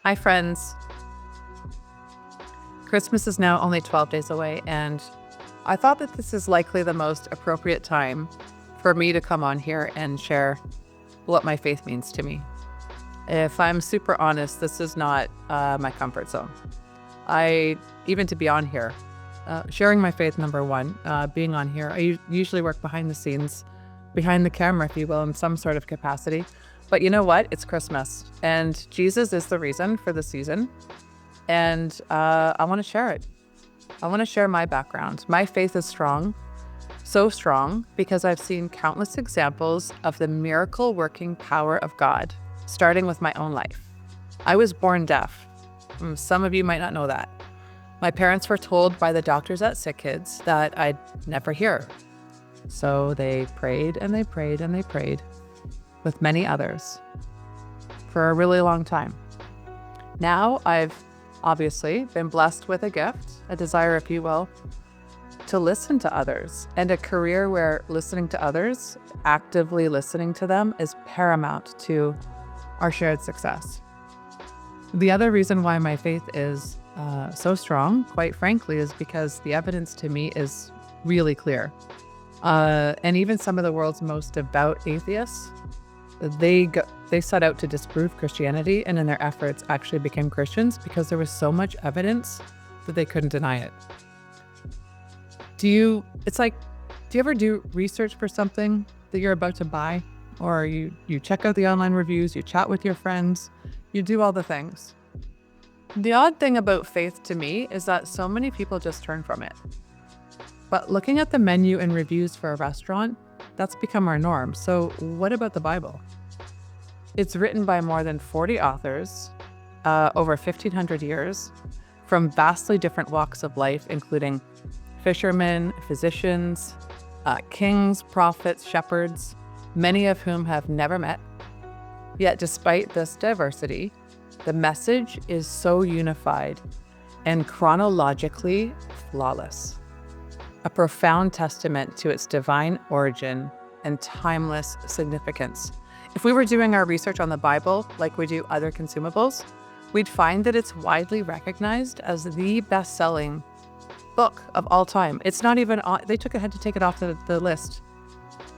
Hi, friends. Christmas is now only 12 days away, and I thought that this is likely the most appropriate time for me to come on here and share what my faith means to me. If I'm super honest, this is not my comfort zone. Even to be on here, sharing my faith, number one, being on here, I usually work behind the scenes, behind the camera, if you will, in some sort of capacity. But you know what? It's Christmas, and Jesus is the reason for the season. And I want to share it. I want to share my background. My faith is strong, so strong, because I've seen countless examples of the miracle working power of God, starting with my own life. I was born deaf. Some of you might not know that. My parents were told by the doctors at Sick Kids that I'd never hear. So they prayed and they prayed and they prayed with many others for a really long time. Now I've obviously been blessed with a gift, a desire, if you will, to listen to others, and a career where listening to others, actively listening to them, is paramount to our shared success. The other reason why my faith is so strong, quite frankly, is because the evidence to me is really clear. And even some of the world's most devout atheists, they set out to disprove Christianity, and in their efforts actually became Christians because there was so much evidence that they couldn't deny it. Do you ever do research for something that you're about to buy? Or you check out the online reviews, you chat with your friends, you do all the things. The odd thing about faith to me is that so many people just turn from it. But looking at the menu and reviews for a restaurant, that's become our norm. So what about the Bible? It's written by more than 40 authors, over 1,500 years, from vastly different walks of life, including fishermen, physicians, kings, prophets, shepherds, many of whom have never met. Yet despite this diversity, the message is so unified and chronologically flawless. A profound testament to its divine origin and timeless significance. If we were doing our research on the Bible like we do other consumables, we'd find that it's widely recognized as the best-selling book of all time. It's not even on, they had to take it off the list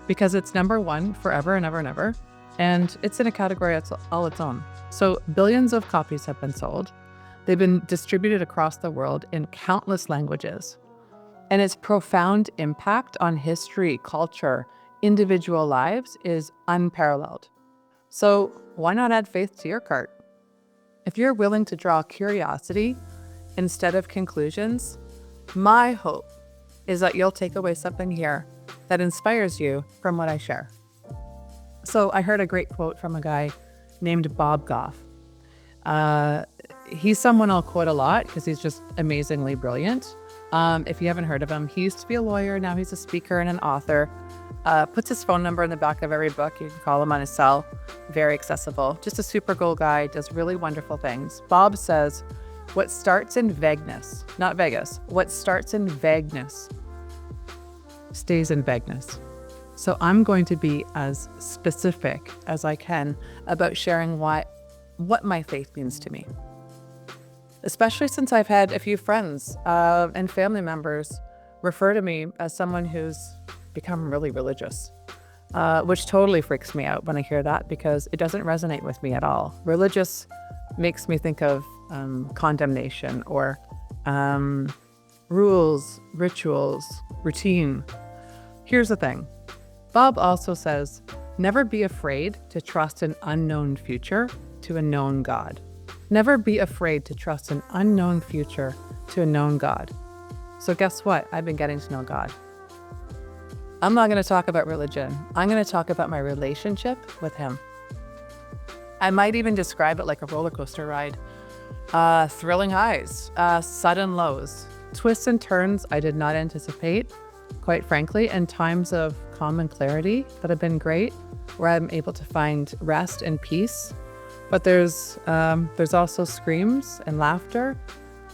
because it's number one forever and ever and ever, and it's in a category all its own. So billions of copies have been sold. They've been distributed across the world in countless languages. And its profound impact on history, culture, individual lives is unparalleled. So why not add faith to your cart? If you're willing to draw curiosity instead of conclusions, my hope is that you'll take away something here that inspires you from what I share. So I heard a great quote from a guy named Bob Goff. He's someone I'll quote a lot because he's just amazingly brilliant. If you haven't heard of him, he used to be a lawyer. Now he's a speaker and an author. Puts his phone number in the back of every book. You can call him on his cell. Very accessible. Just a super cool guy. Does really wonderful things. Bob says, what starts in vagueness, not Vegas, what starts in vagueness stays in vagueness. So I'm going to be as specific as I can about sharing what my faith means to me. Especially since I've had a few friends and family members refer to me as someone who's become really religious, which totally freaks me out when I hear that because it doesn't resonate with me at all. Religious makes me think of condemnation or rules, rituals, routine. Here's the thing. Bob also says, never be afraid to trust an unknown future to a known God. Never be afraid to trust an unknown future to a known God. So guess what? I've been getting to know God. I'm not going to talk about religion. I'm going to talk about my relationship with Him. I might even describe it like a roller coaster ride. Thrilling highs, sudden lows, twists and turns I did not anticipate, quite frankly, and times of calm and clarity that have been great, where I'm able to find rest and peace. But there's also screams and laughter.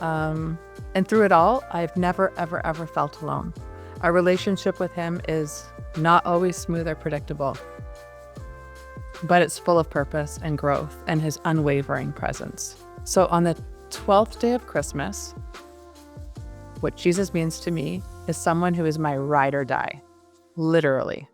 And through it all, I've never, ever, ever felt alone. Our relationship with Him is not always smooth or predictable, but it's full of purpose and growth and His unwavering presence. So on the 12th day of Christmas, what Jesus means to me is someone who is my ride or die, literally.